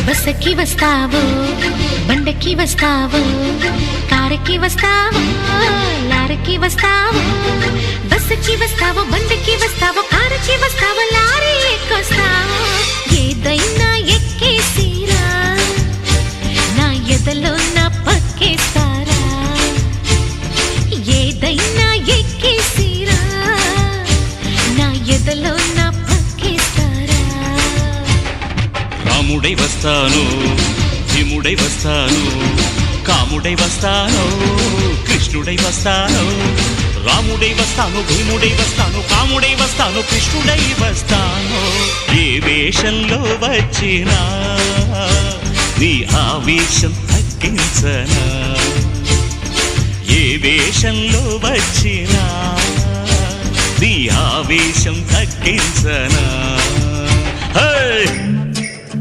బస్సుకి వస్తావో బండకి వస్తావో కారుకి వస్తావో లారీకి వస్తావో బస్సుకి వస్తావో బండకి వస్తావో కారుకి వస్తావో లారీ ఎక్కొస్తావో ఏదైనా ఎక్కేసిరా నా ఎదలో నా పక్కేస్తారా ఏదైనా ఎక్కేసిరా నా ఎదలో నా పక్కేస్తారా రాముడై వస్తాను భీముడై వస్తాను కాముడై వస్తాను కృష్ణుడై వస్తాను రాముడై వస్తాను భీముడై వస్తాను కాముడై వస్తాను కృష్ణుడై వస్తాను ఏ వేషంలో వచ్చినా నీ ఆవేశం తగ్గించనా ఏ వేషంలో వచ్చినా నీ ఆవేశం తగ్గించనా.